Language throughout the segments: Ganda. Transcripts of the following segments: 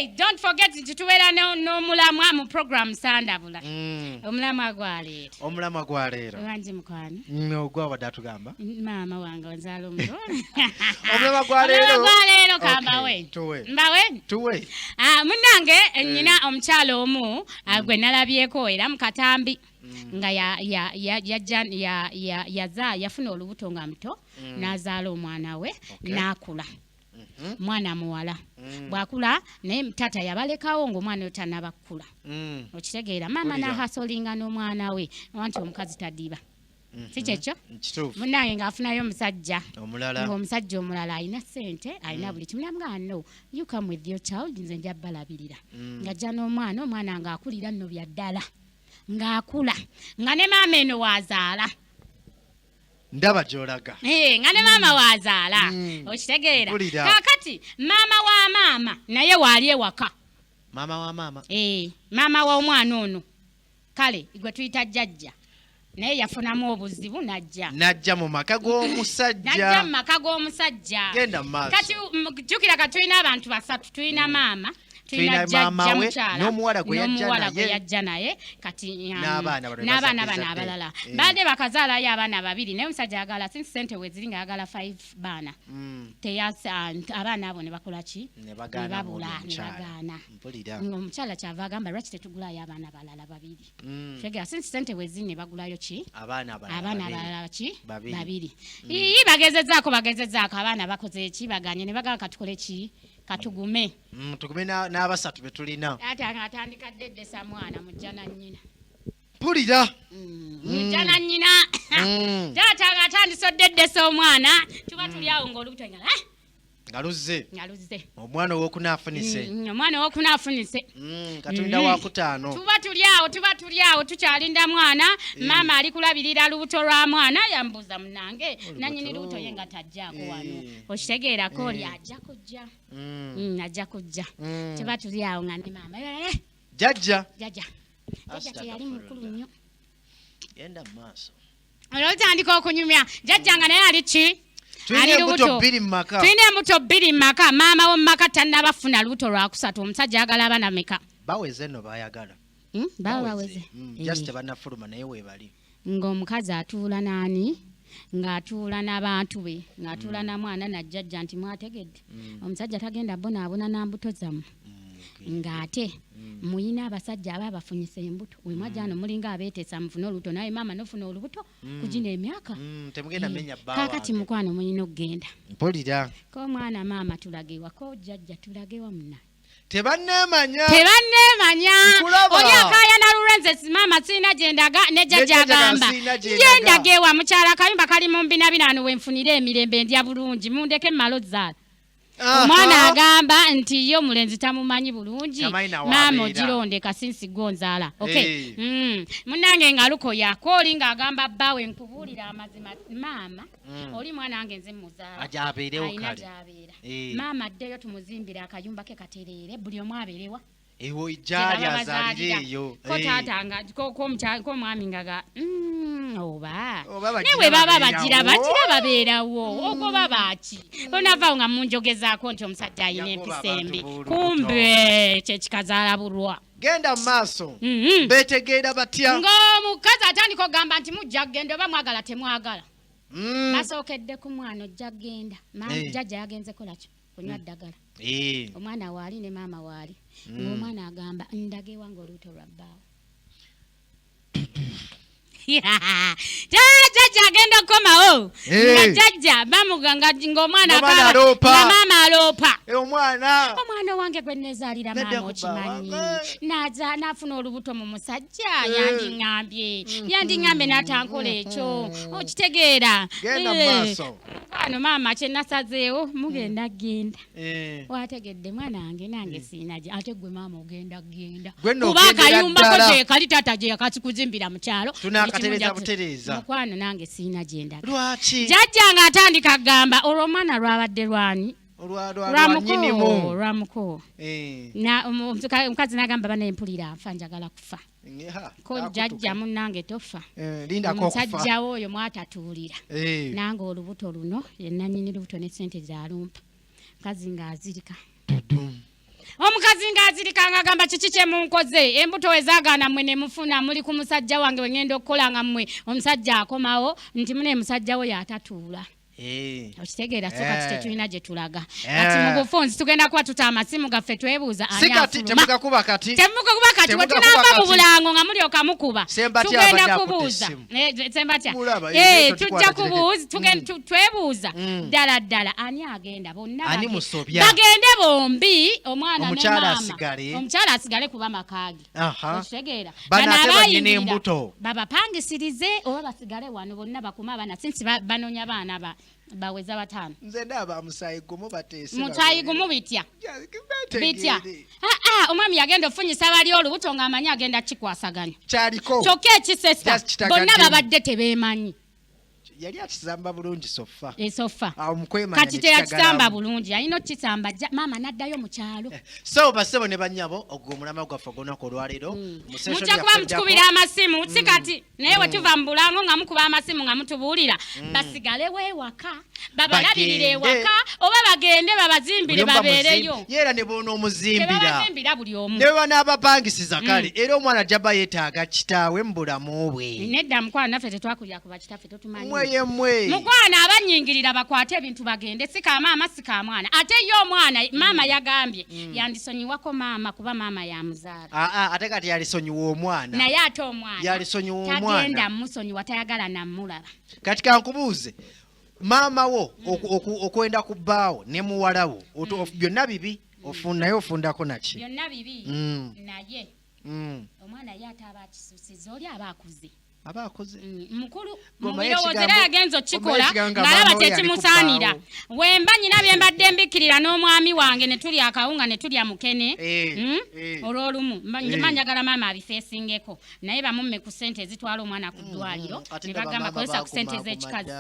don't forget to tuwera no mulamwa mu program sandabula. Omulamwa gwa leero. Wanji mukwano. Ogwa wadatugamba. Maama wange onzaala omuto. Omulamwa gwa leero kambawe. Tuwe. Mbawe? Tuwe. Munange nyina omukyalo omu gwe nalabyeko era mu Katambi. Nga yafuna olubuto nga muto n'azaala omwana we n'akula. Mwana muwala bwakula naye tata yabalekawo ng'omwana we tannaba kukula. Okitegeera maama n'ahasolinga n'omwana we wanti omukazi tadiba. Si kyekyo? Munnange ng'afunayo omusajja ng'omusajja omulala alina ssente alina buli kimu namugamba no you come with your child nze nja balabirira ng'ajja n'omwana ng'akulira nno bya ddala ng'akula nga ne maama eno waazaala. Ndaba gy'olaga. Nga ne maama waazaala. Okitegeera? Kaakati maama wa maama naye waali ewaka. Maama wa maama? Maama w'omwana ono. Kale gwe tuyita jjajja. Naye yafunamu obuzibu n'ajja mu maka g'omusajja. N'ajja mu maka g'omusajja. Genda mu maaso. Kati jjukira ka tulina abantu basatu. Tulina maama. Tulina maama we n'omuwala gwe yajja naye kati n'abaana bano abalala. Badde bakazaalayo abaana babiri naye omusajja ayagala since ssente we ziri ng'ayagala 5 baana. Abaana abo ne bakola ki? Ne babula ne bagaana. Omukyala kyava agamba lwaki tetugulayo abaana balala babiri. Tegera since ssente we ziri ne bagulayo ki? Abaana balala ki? Babiri. Bagezezzaako abaana bakoze ki? Baganye ne bagamba katukole ki? Katugume. Tugume n'abasatu be tulina. Ate atandika ddedesa mwana mujja na nnyina. Mpulira. Mujja na nnyina. Taata atandisa oddedesa omwana tuba tuli awo ng'olubuto nga luzze. Omwana omwana owokuna afunise. Katonda wa kutaano. Tuba tuli awo tukyalinda mwana maama ali kulabirira lubuto lwa mwana yambuuza munnange nannyini lubuto ye nga tajjaako wano. Okitegeerako oli ajja kujja. Ajja kujja. Tuba tuli awo nga ne maama jjajja teyali mukulu nnyo. Genda mu maaso. Olwotandika okunyumya jjajja nga naye ali ki? Tulina embuto bbiri mu maka. Maama w'omumaka tannabafuna lubuto lwakusatu. Omusajja ayagala abaana meka? Baweze nno bayagala. Baweze. Just tebannafuluma naye weebali. Ng'omukazi atuula n'ani? Ng'atuula n'abantu be. Ng'atuula na mwana na jjajja nti mwategedde. Omusajja tagenda bonaabona na mbuto zammwe. Ng'ate muyina abasajja abafunyisa embuto. We mwajja wano mulinga abeeteesa mufune olubuto naye maama nofuna olubuto kugina emyaka. Temugenda menya bba. Kaakati mukwano muyina okugenda. Mpulira. Ko mwana maama tulage ewa ko jjajja tulage wa munna. Tebanneemanya. Oli akaayana Lawrence maama sirina gye ndaga ne jjajja agamba. Ye ndaga ewa mukyala akayumba kali mu mbinabinano we nfunire emirembe ndya bulungi mundeke mmalo zzaala. Omwana agamba nti ye omulenzi tamumanyi bulungi maama ogironde kasinsi gonzaala. Munnange nga lukoya kooli ng'agamba bbaawe nkubuulira amazima maama oli mwana wange nze muzaala ayina gy'abeera. Maama addeyo tumuzimbire akayumba ke katereere buli omu abeerewa ewo ijjali azaalire eyo. Ko taata nga ko mwami ngaga oba newe baba bagira babeerawo ogoba baaki onavaawo nga munjogezaako nti omusajja ayina empisa embi kumbe kyekikazaala bulwa. Genda mu maaso beetegeera batya ng'omukazi atandika okugamba nti mujja kugenda oba mwagala temwagala. Basookedde ku mwana ojja kgenda jjajja yagenze kolaki kunywa ddagala. Omwana waali ne maama waali ng'omwana agamba ndaga ewange olubuto lwa bbaawe. Jjajja agenda okukomawo nga jjajja bamuganga ng'omwana nga maama aloopa. Omwana owange gwe neezaalira maama okimanyi n'afuna olubuto mu musajja yandiŋŋambye n'atankola ekyo okitegeera. Ano maama kye nasazeewo mugenda genda. Wategedde mwana wange nange siina gye ate gwe maama ogenda genda kuba akayumbako gye kali taata gye yakikuzimbira mu kyalo mukwano nange siina gye ndaga. Lwaki? Jjajja ng'atandika kugamba olwo omwana lwabadde lwani? Lwamuko. Omukazi n'agamba banempulira nfa njagala kufa. Ko jjajja munnange tofa. Omusajja wo oyo mwatatuulira. Nange olubuto luno ye nannyini lubuto ne ssente z'alumpa. Mukazi ng'azirika. omukazi ng'azirikanga agamba kiki kye munkoze embuto ezagaana mmwe ne mufuna muli ku musajja wange we ngenda okukola nga mmwe omusajja akomawo nti mune musajja we yatatuula okitegeera soka kitetulina gye tulaga kati mu bufunzi tugenda kuba tuta amasimu gaffe twebuuza ani temugakuba kati we tunaava mu bulango nga mulyoka mukuba tugenda kubuuza sembatya tujja kubuuza twebuuza ddala ani agenda bonna bagende bombi omwana ne maama omukyala asigale kuba makaagi okitegeera embuto babapangisirize oba basigale wano bonna bakuma abaana sinsi banonya baana baweza batano nze ndaba musayi gumu bateese mutayi gumu bitya omwami yagenda ofunyisa abali olubuto ng'amanyi agenda kikwasaganya kyaliko kyokka ekisesa bonna babadde tebeemanyi yali akisamba bulungi sofa kati teyakisamba bulungi alina okukisamba maama n'addayo mu kyalo so basebo ne bannyabo ogwo omulama gwaffe ogw'olunaku olwaleero mujja kuba mutukubira amasimu si kati naye we tuva mu bulango nga mukuba amasimu nga mutubuulira basigalewo ewaka babalabirira ewaka oba bagende babazimbire babeereyo yeera ne boona omuzimbira buli omu ne banaabapangisiza kale era omwana jaba yeetaaga kitaawe mu bulamu bwe nedda mukwano naffe tetwakulira kuba kitaffe totumanyi yemwe mukwana abanyingirira bakwate ebintu bagende sika maama sika mwana ate yo omwana maama yagambye yandisonyiwako maama kuba maama yamuzaala ate kati yalisonyiwa omwana naye ate omwana yalisonyiwa omwana tagenda musonyiwa tayagala namulaba kati kankubuuze maama wo okwenda ku bbaawo ne muwalawo byonna bibi naye ofundako naki byonna bibi naye omwana ye ate aba akisusiza oli aba akuze mukulu mubirowoozo era yagenza okukikola ng'alaba tekimusaanira wemba nyina bye mbadde mbikirira n'omwami wange ne tulya akawunga ne tulya mukene olw'olumu mba njagala maama abifeesingeko naye bamumme ku ssente ezitwala omwana ku ddwaliro ne bagamba kozesa ku ssente ez'ekikazi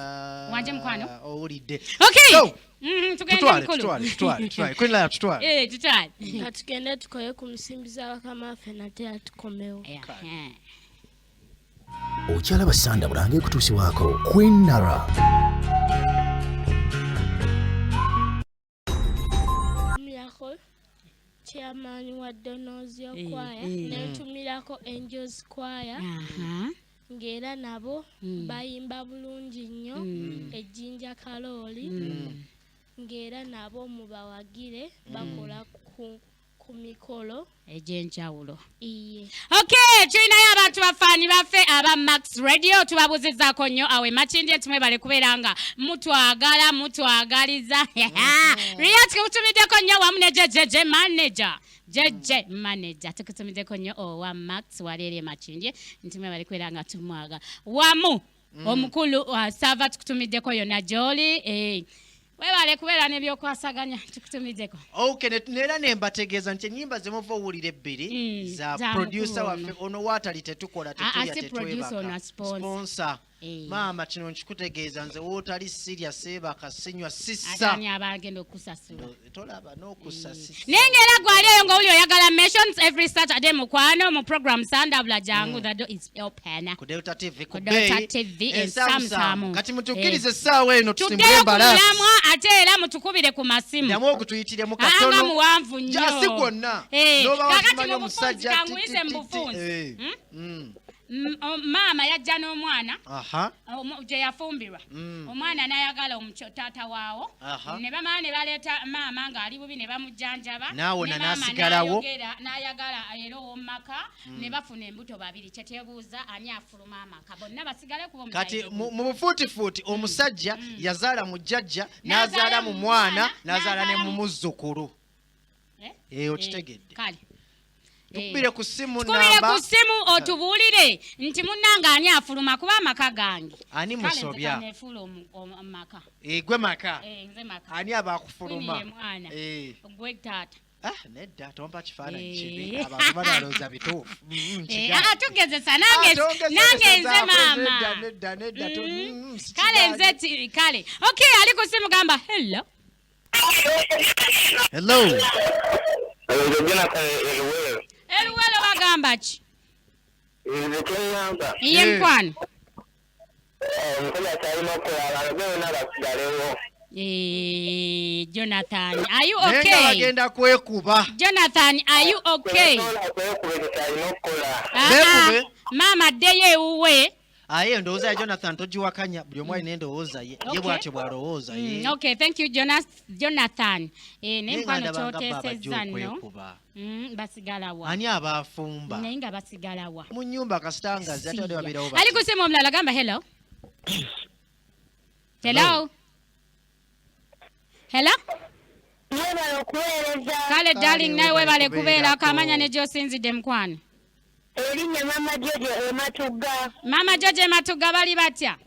wanje mukwano owulidde tugende tukole ku nsimbi z'abakama waffe nate atukomewo okyalaba sanda bulange ekutuusibwako kwenara tumirako chairman wa Donozio Choir netumirako Angels Choir ng'era nabo bayimba bulungi nnyo ejjinja kalooli ng'era nabo mubawagire bakola ku mikolo egy'enjawulo tulinayo abantu bafaani baffe aba Max Radio tubabuuzizaako nnyo awe makindye tumwebale kubeera nga mutwagaliza Riyat kutumiddeko nnyo wamu ne jeje manager tukutumiddeko nnyo owa Max waleere makindye ntumwebale kubeera nga tumwaga wamu omukulu Sava tukutumiddeko yonna gy'oli webale kubeera n'ebyokwasaganya tukutumiddeko neera nembategeeza nti ennyimba zemuva owulira ebbiri za producer waffe ono waatali tetukola tetulya tetwebaka sponsor maama kino nkikutegeeza nze wootali sirya seebaka sinywa sissa abagenda okusasula tolaba n'okusasisa nengeera gwali eyo ng'oli oyagala mentions every Saturday mukwano mu program sandabula jangu the door is open ku Delta TV ku Delta TV ensamusamu kati mutukkirize essaawa eno tusimbule embalaasi ate era mutukubire ku masimu nyamu okutuyitiremu katono anga muwanvu nnyo jasi gwonna kakati mu bufunzi kanguyize mu bufunzi maama yajja n'omwana gye yafumbirwa omwana n'ayagala taata waawo ne bamala ne baleeta maama ng'ali bubi ne bamujjanjaba naawe n'asigalawo n'ayagala era ow'omumaka ne bafuna embuto babiri kyetebuuza ani afuluma amaka bonna basigale kuba kati mu bufuutifuuti omusajja yazaala mu jjajja n'azaala mu mwana n'azaala ne mu muzzukulu okitegedde kale tukubire ku simu otubuulire nti munnange ani afuluma kuba amaka gange ani musobya gwe maka ani aba akufuluma gwe taata nedda tompa kifaananyi kibi abantu banalooza bituufu tugezesa nange nze maama kale nze kale ali ku simu gamba hello Eluwelo bagamba ki? Iye mkwano. Jonathan, are you okay? Bagenda kwekuba. Jonathan, are you okay? Mama deye uwe. Aye ndowooza Jonathan togiwakanya buli omu alina endowooza ye bw'atyo bw'alowooza ye. Okay, thank you Jonathan. N'enkwano kyoteesezza nno. Basigala wa. Ani abafumba? Naye nga basigala wa. Mu nnyumba kasitanga zatadde babirawo. Ali ku simu omulala gamba hello. Hello. Hello? Kale darling nawe webale kubeera akamanya ne gy'osinzidde mukwano. Erinnya Mama Jojo Ematuga. Mama Jojo Ematuga bali batya?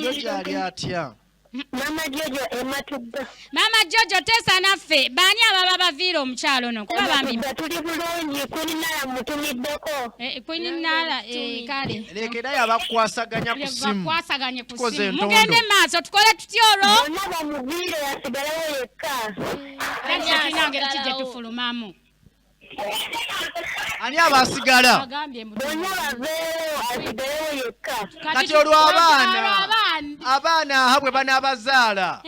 Jojo ali atya? Mama Jojo Ematuga. Mama Jojo teesa naffe baani ababa baviira omukyalo ono kuba bambi tuli bulungi Queen Nala mutumiddeko. Queen Nala kale. Lekerayo abakwasaganya ku simu. Bakwasaganye ku simu. Mugende maaso tukole tutya olwo? Bonna bamuviire yasigalawo yekka. Kati nange kijje tufulumamu. Ani abasigala? Bonna baveewo asigalewo yekka. Kati olwo abaana habwe banaabazaala.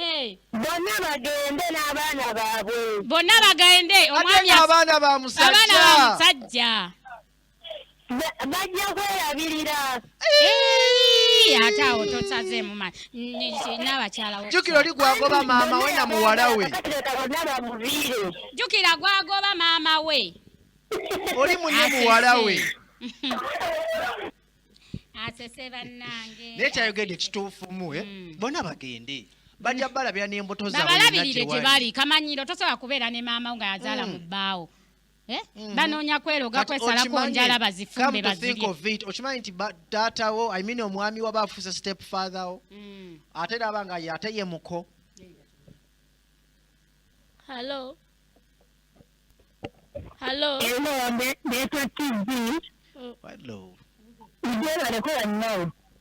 Bonna bagende n'abaana baabwe. Bonna bagende omwami abaana ba musajja. Bajja kwerabirira. Ate awo tosazeemu n'abakyala. Jjukira oli gwagoba maama we na muwala we. Jjukira gwagoba maama we. Oli munne muwala we. Asese bannange. Naye kyayogedde kituufu muwe. Bonna bagende. Bajja balabira n'embuto zaabwe. Babalabirire gye bali. Kamanyiro tosobola kubeera ne maama nga yazaala mu bbaawo. Banoonya kweroga kwesalako njala bazifumbe bazirye. Okimanyi nti taatawo I mean omwami waba afuuse step father wo. Ate n'aba nga ye ate ye muko. Hello. Hello. Hello.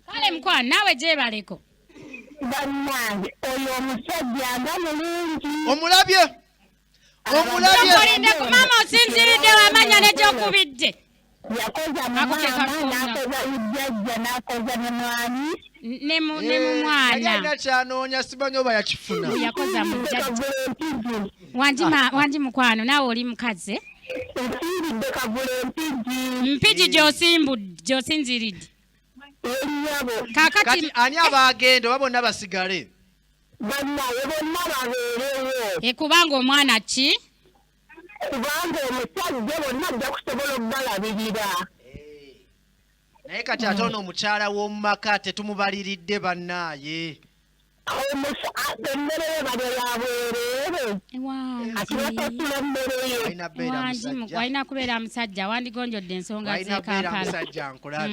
Kale mukwano naawe gyebaleko. Bannange oyo omusajja nga mulungi. Omulabye. Okolinde ku maama osinziridde wamanya ne gy'okubidde. Yakoza maama n'akoza ujjajja n'akoza ne mwami. Ne mu mwana. Alina kyanoonya simanyi oba yakifuna. Yakoza mu jjajja. Wangi mukwano naawe oli mukazi. Nsimbidde kavule mpigi. Mpigi gy'osinziridde. Eriyabo. Kati ani abagenda oba bonna basigale? Bannaye bonna babeerewo. Kubanga omwana ki? Kubanga omusajja bonna ajja kusobola okubalabirira. Naye kati ate ono omukyala w'omu maka tetumubaliridde bannaaye. Emmere ye bali yabwereere. Ati basasula emmere ye. Walina kubeera musajja wandigonjodde ensonga z'e Kampala.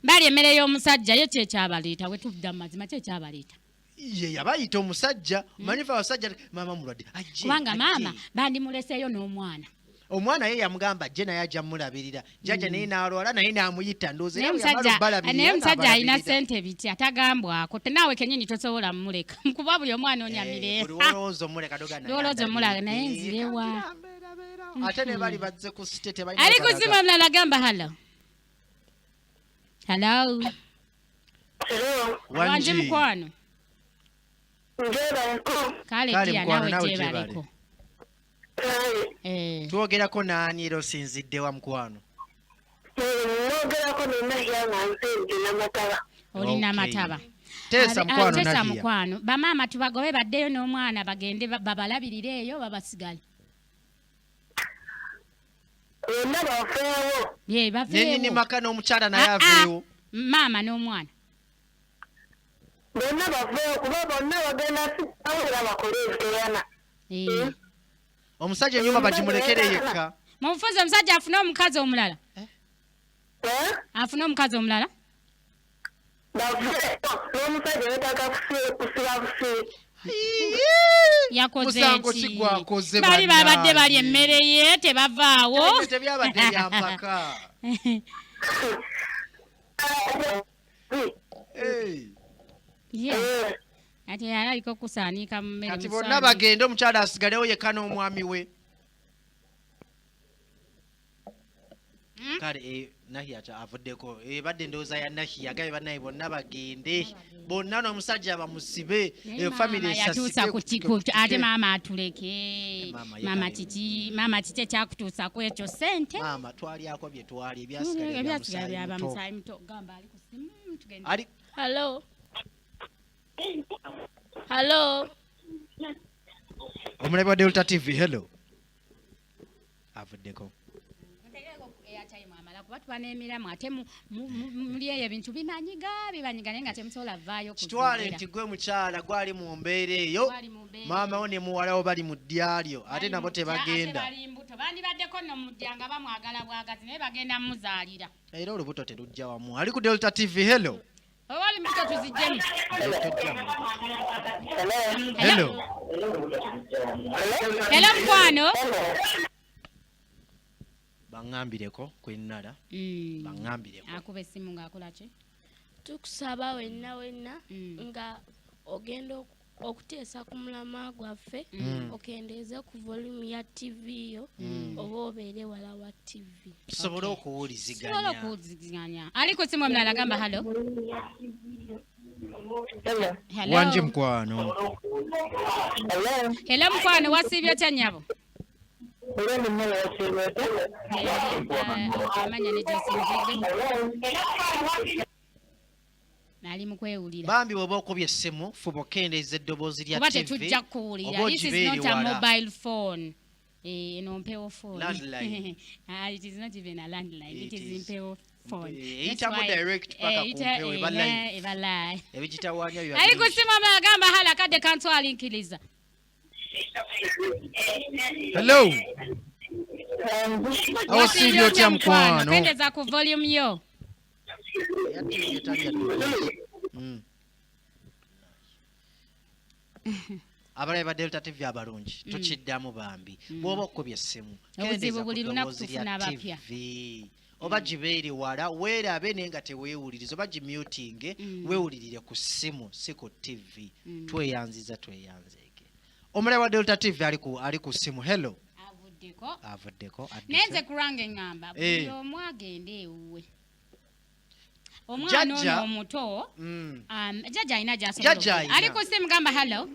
Bali emmere y'omusajja yo kyekyabaleeta we tuvudda mu mazima kyekyabaleeta. Ye yabayita omusajja manyifa abasajja maama mulwadde kubanga maama bandimuleseeyo n'omwana. Omwana ye yamugamba ajje naye ajja mulabirira. Jjajja naye n'alwala naye n'amuyita ndoozi. Naye omusajja alina ssente biti atagambwako. Naawe kennyini tosobola mmuleka. Kuba buli omwana onyamire. Olowooza omuleka dogana. Olowooza omulala naye nzirewa. Ate ne bali bazze ku site tebalina. Ali ku simu omulala gamba hello. Hello. Wangi mukwano. Kale tia nawe gyebaleko. Twogerako n'ani era osinzidde wa mukwano? Mwogerako n'Nahya nga nsinze n'amataba. Olina amataba. Teesa mukwano. Bamaama tubagobe baddeyo n'omwana bagende babalabirire eyo babasigale. Bonna bafeewo. Ye bafeewo. Nennyini maka n'omukyala naye aveewo. Maama n'omwana. Bonna bafeewo kuba bonna bagenda era bakole ebiteeyana. Omusajja ennyumba bagimulekere yekka. Mubufuzi omusajja afune omukazi omulala. Afune omukazi omulala. N'omusajja yetaaga kusiba busibe. Yakoze eki. Bali babadde bali emmere ye tebavaawo. Tebyabadde bya mpaka. Ati aliko kusaanika mmere. Kati bonna bagende omukyala asigalewo yekka n'omwami we. kale nahi acha avuddeko badde ndoza ya nahi agabe banayi bonna bagende bonna n'omusajja bamusibe family yatuusa ku kikutu ate maama atuleke maama kiki ekyakutuusa ku ekyo sente maama twalyako bye twali ebyasigala bya bamusaayi muto gamba ali ku simu tugende ali Hello. Omulabi wa Delta TV hello avuddeko kuba n'emiramu ate muli eyo ebintu bimanyiga naye nga temusobola vaayo kitwale nti gwe mukyala gwali mu mbeera eyo maama wo ne muwala wo bali mu ddya ate nabo tebagenda bandibaddeko nno mu ddya nga bamwagala bwagazi naye bagenda muzaalira era olubuto terujja wamu ali ku Delta TV hello owali mubuto tuzijjemu hello mukwano baŋŋambireko kwennala baŋŋambireko akuba essimu ng'akola ki tukusaba wenna nga ogenda okuteesa ku mulama gwaffe okendeeze ku volume ya TV yo oba obeere wala wa TV tusobole okuwuliziganya ali ku ssimu omulala gamba halo wanje mukwano hello mukwano wasiibye otya nnyabo amanya ne nali mukwewulira bambi bwoba okubye essimu fuba okendeeza eddoboozi lya TV tetujja kuwulira this is not a mobile phone eno mpewo phone it is not even a landline it is mpewo phone eyitamu direct paka kumpewo ebalayi ebigitawaanya byo ali ku ssimu amagamba hala kadde kantwalinkiriza hello awasiibye otya mukwano kendeza ku volume yo abalabi ba Delta TV abalungi tukiddamu bambi bw'oba okkubye essimu obuzibu buli lunaku tufuna abapya oba gibeere wala weerabe naye nga teweewuliriza oba gimutinge weewulirire ku ssimu si ku TV tweyanziza tweyanzeeke omulabi wa Delta TV ali ku ssimu hello avuddeko nenze kulanga eŋŋamba buli omu agende ewuwe omwana ono omuto jjajja alina gy'asobola ali ku ssimu gamba hello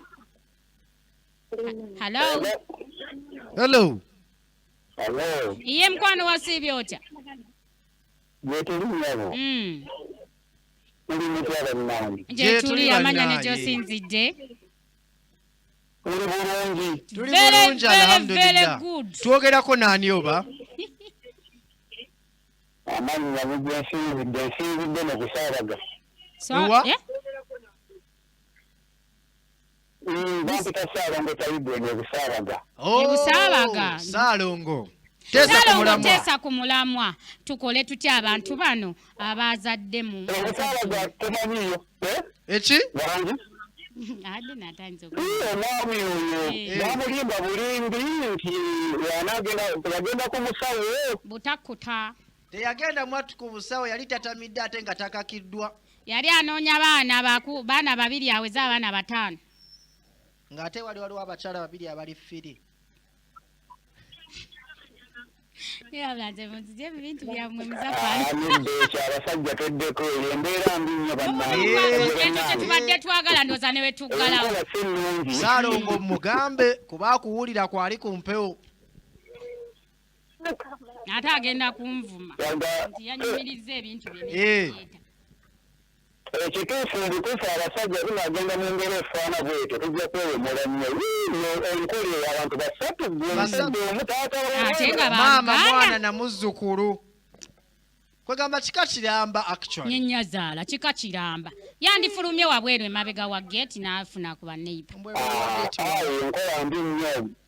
iye mukwano wasiibye otya gye tuli amanya ne gy'osinzidde tuli bulungi alhamdulillah twogerako naani oba amanya bugyensinzidde nsinzidde mu kusaaraga bampita Saalongo Tayibwe Busaaraga Busaaraga Saalongo teesa ku mulamwa tukole tutya abantu bano abazadde mu Busaaraga temanyiyo eki ade natanze omwami oyo bamulimba bulimbi nti yagenda ku musawo butakuta teyagenda mwatu ku busawo yali tatamidde ate nga takakiddwa yali anoonya baana babiri aweza abaana bataano ng'ate waliwo abakyala babiri abali ffiri ebintu byammwe abasajja toddeko embeera mbi nnyo bannekyo tubadde twagala ndooza ne wetuggalawo Saalongo mugambe kuba akuwulira kwali ku mpewo ate agenda kunvuma nti yanyumiriza ebintu byeneeta ekituufu mbituufu abasajja binagenda mu ngeri efaana bwetyo tujja kwewemula nnyo enkuli abantu basatu ate nga maama mwana na muzzukulu kwegamba kika kiramba actually nyenya zaala kika kiramba yandifulumye wabweru emabega wa gate n'afuna ku baneiba enkola mbi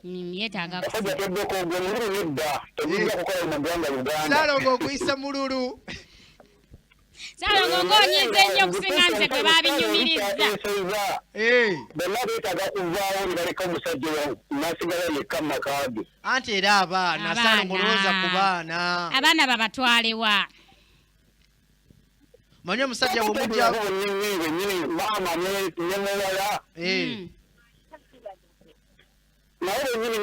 nnyo yeetaaga abasajja teddeko ogwo mululu nedda tebijja kukola mu ggwanga Uganda Saalongo okuyisa mululu Saalongo ng'onyize nnyo okusinga nze gwe baabinyumirizza bonna beetaaga kuvaawo ne baleka omusajja nasigala yekka mu maka ge anti era abaana Saalongo olowooza ku baana abaana babatwalewa manyi omusajja bwemujja nyini maama ne muwala nawe nyine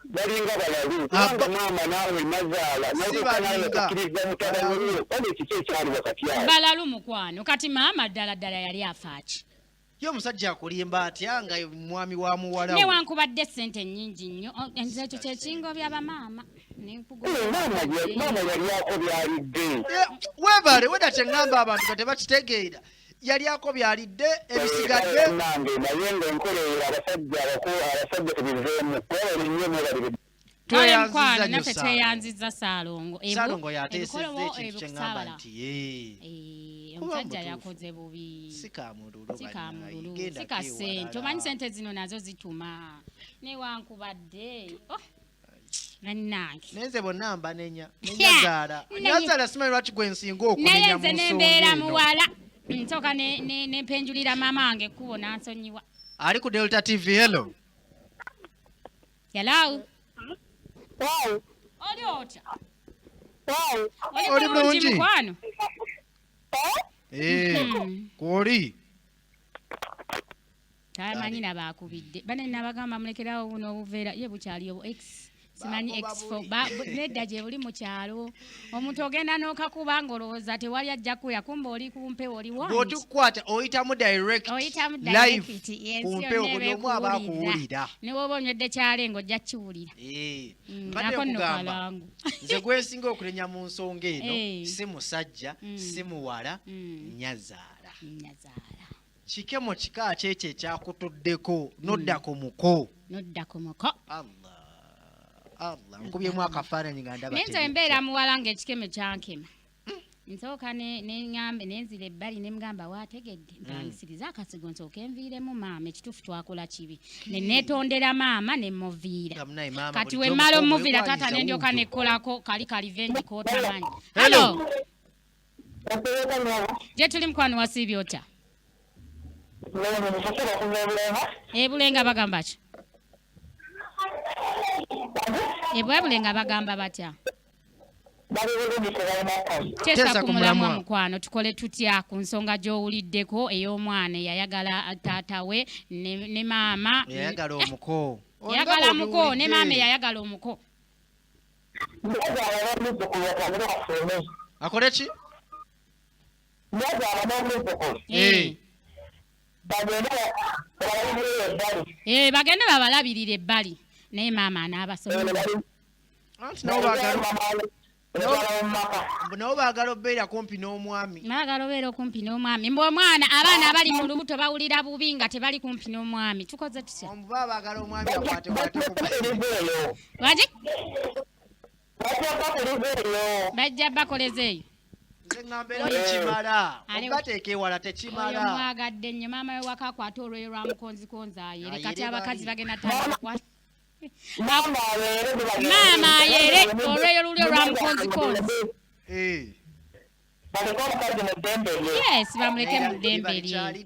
balinga balalu mama nawe mazala nawe mutalalu oli kiki kyali wakati yawo balalu mukwano kati maama ddala yali afaachi yo musajja akulimba atya nga mwami wa muwala ne wankubadde ssente nnyingi nnyo nze ekyo kyekingo byabamaama mama yali akobyalidde webale wedate ngamba abantu batebakitegeera yali akobyalidde ebisigadde nange naye ng'enkola abasajja tubiveemu kwebale nnyo mwebalire tweyanziza naffe tweyanziza Saalongo yateesezza ekintu kye ngamba nti omusajja yakoze bubi sikamululu sikasente omanyi sente zino nazo zituma newankubadde nannange nenze bonna mba Nyazaala simanyi lwaki gwe nsinga okunenya mu naye nze nembeera muwala nsooka nempenjulira maama wange ekkubo nansonyiwa ali ku Delta TV. Hello oli otya oli bulungi mukwano kwoli tamanyi nabakubidde bane nabagamba mulekerawo buno obuveera ye bukyali obu x simanyi x4 nedda gye buli mu kyalo omuntu ogenda n'okakuba ng'olowooza tewali ajja kuya kumba oli ku mpewo oli wangi bw'otukwata oyitamu direct live ku mpewo buli omu aba akuwulira ne bw'oba onywedde kyalengo ojja kiwulira mbadde nkugamba nze gwensinga okulenya mu nsonga eno si musajja si muwala Nyazaala kikemo kika kyekyo ekyakutuddeko nodda ku muko Allah nkubyemu akafaananyi nga ndaba nenze embeera muwala ng'ekikeme kyankema nsooka nenzira ebbali ne mugamba waategedde mpanisiriza akasigo nsooka enviiremu maama ekituufu twakola kibi ne neetondera maama ne muviira kati we mmala omuviira taata ne ndyoka nekkolako kali venji kootamanyi halo gye tuli mukwano wasiibye otya Bulenga bagamba ki Bulenga bagamba batya Kyesa ku mulamwa mukwano tukole tutya ku nsonga gy'owuliddeko ey'omwana eyayagala taata we ne maama yayagala omuko ne maama eyayagala omuko akole ki bagende babalabirira ebbali naye maama anaabasomera nabo baagala obeera kumpi n'omwami mbu omwana abaana abali mu lubuto bawulira bubi nga tebali kumpi n'omwami tukoze tutya omuba baagala omwami akwate bajja bakoleza eyo tekimala ogateeka ewala tekimala mwagadde nnyo maama we waka akwata olweyo lwa mukonzikonzi ayere kati abakazi bagenda tandikwa maama ayere olweyo lulyo lwa mukonzikonzi yes bamuleke mu ddembe lye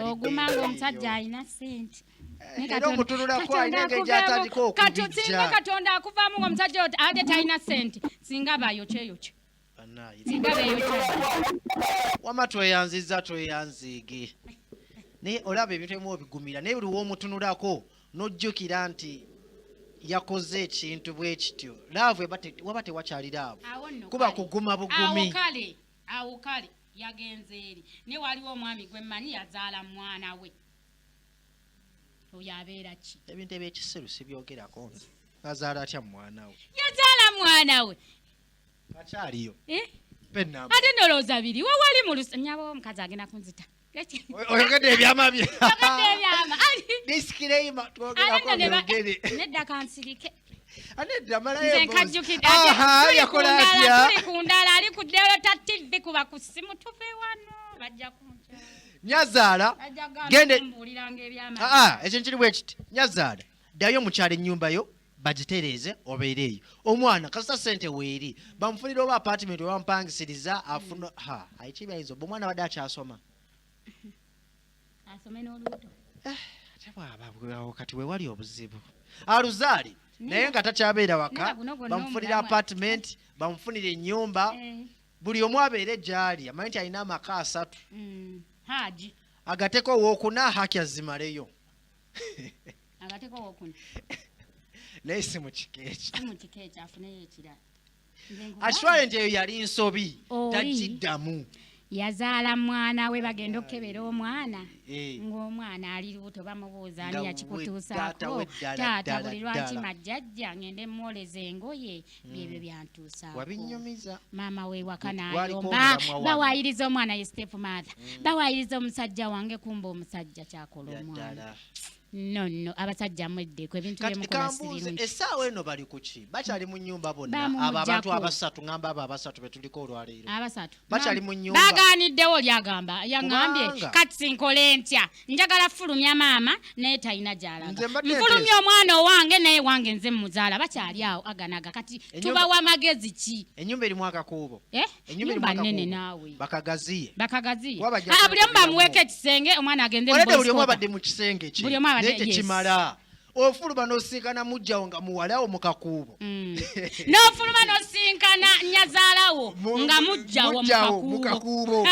ogumanga omusajja alina ssente era omutunulako alina engeri gy'atandika okubijja singa Katonda akuvaamu ng'omusajja ate talina ssente singa bayokyeyoke singa beeyokye wama tweyanziige naye olaba ebintu ebimu obigumira naye buli w'omutunulako n'ojjukira nti yakoze ekintu bwe kityo laavu waba tewakyali laavu kuba kuguma bugumi awo kale yagenze eri ne waliwo omwami gwe mmanyi yazaala mwana we oyo abeera ki ebintu ebyekisiru sibyogerako nze azaala atya mwana we yazaala mwana we akyaliyo ate nolowooza biri wewali mu nyaba omukazi agenda kunzita oyogedde ebyama bye disclaimer twogerako byogere nedda kansirike anedda malayo yakola atya tuli ku ndala ali ku Delta TV kuba ku simu tuve wano bajja kunja Nyazaala gende ekyo nkiri bwe kiti Nyazaala ddayo mukyala ennyumba yo bagitereeze obeereeyo omwana kasita ssente weeri bamufunira oba apartment we bamupangisiriza afuna ekibyayizo oba omwana badde akyasoma asome n'olubuto ate bwaba kati we wali obuzibu aluzaali naye nga takyabeera waka bamufunira apartment bamufunira ennyumba buli omu abeere gy'ali amanyi nti alina amaka 3 haji agateko wookuna haki azimaleyo agateko okuna naye si mu kikeeki afuneyo ekirala ashwale nti eyo yali nsobi takiddamu yazaala mwana we bagenda okukebera omwana ng'omwana ali lubuto bamubuuza ani yakikutuusaako taata buli lwaki majjajja ngende mwoleza engoye byebyo byantuusaako wabinyumiza maama we waka n'ayomba bawaayiriza omwana ye step mother bawaayiriza omusajja wange kumba omusajja kyakola omwana no abasajja mweddeko ebintu byemukola sirungi essaawa eno bali kuki bakyali mu nnyumba bonna abo abantu abasatu ngamba abo abasatu betuliko olwaleero abasatu bakyali mu nnyumba baganiddewo lyagamba yaŋŋambye kati sinkole ntya njagala fulumya maama naye talina gy'alaga nfulumya omwana owange naye wange nze muzaala bakyali awo aganaga kati tubawa magezi ki ennyumba erimu akakuubo ennyumba nnene naawe bakagaziye buli omu bamuweeko ekisenge omwana agenze buli omu abadde mu kisenge kye naye tekimala ofuluma n'osinkana mujjawo nga muwalawo mu kakuubo n'ofuluma n'osinkana nyazaalawo nga mujjawo mu kakuubo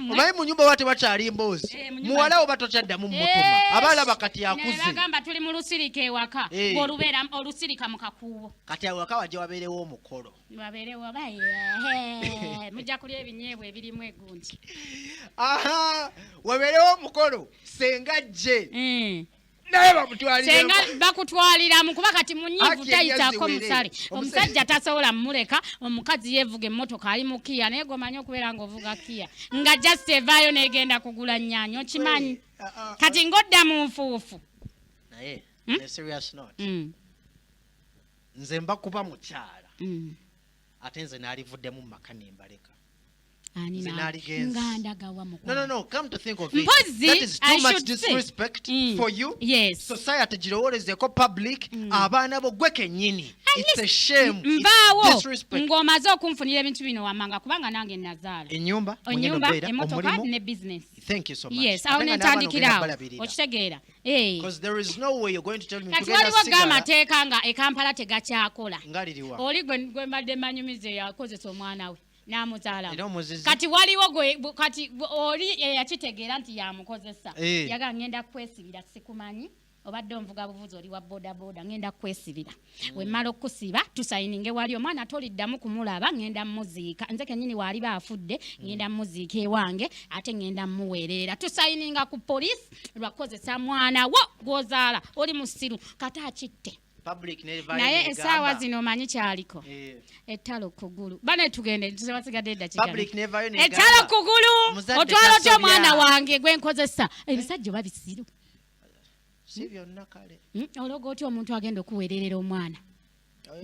omanyi mu nyumba wa tewakyali mboozi muwalawo batokyaddamu mutuma abalaba kati akuze bagamba tuli mu lusirika ewaka ng'olubeera olusirika mu kakuubo kati awaka wajja wabeerewo omukolo wabeerewo mujja kulya ebinyeebwa ebirimu egundi wabeerewo omukolo senga jje naye senga bakutwaliramu kuba kati munyiivu tayitaako musale omusajja tasobola mmuleka omukazi yeevuga emmotoka ali mu kiya naye gomanyi okubeera ng'ovuga kiya nga just evaayo n'egenda kugula nnyaanya okimanyi kati ng'odda mu nfuufu naye serious note nze mba kuba mukyala ate nze n'alivuddemu mu maka nembaleka No, come to think of it. That is too much disrespect for you. Yes. Society girowolezeko public abaana bo gwe kennyini. It's a shame. It's disrespect. Ng'omaze okunfunira ebintu bino wammanga kubanga nange nazaala. Ennyumba, emmotoka ne business. Thank you so much. Yes, awo netandikirawo. Okitegeera. Because there is no way you're going to tell me to get a cigarette. Kati waliwo g'amateeka nga Kampala tegakyakola. Ngaliriwa. Oli gwe mbadde manyumize yakozesa omwana we. Namuzaalamu kati waliwo kati oli yakitegeera nti yamukozesa yaga ngenda kwesibira sikumanyi obadde onvuga buvuzi oli wa bodaboda ngenda kwesibira wemmala okusiba tusayininge wali omwana toliddamu kumulaba ngenda muziika nze kenyini waali baafudde ngenda muziika ewange ate ngenda muweerera tusayininga ku polisi lwakozesa mwana wo gwozaala oli musiru kati akitte naye essaawa zino omanyi kyaliko ettalo kugulu bane tugende tubasigadde eddakiika ettalo kugulu otwala otya omwana wange gwe nkozesa ebisajja oba bisiru si byonna kale ologa otya omuntu agenda okuweererera omwana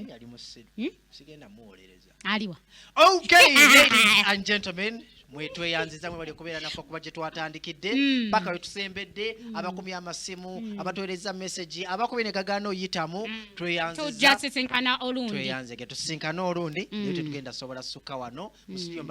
yali musiru sigenda muwolereza aliwa okay ladies and gentlemen mwetweyanziza mwe bali okubeera naffe okuba gye twatandikidde paka wetusembedde abakumya amasimu abatuweereza message abakubi ne gagaana oyitamu tweyanziza tujja sisinkana olundi tweyanzege tusisinkana olundi naye tetugenda sobola sukka wano mu studio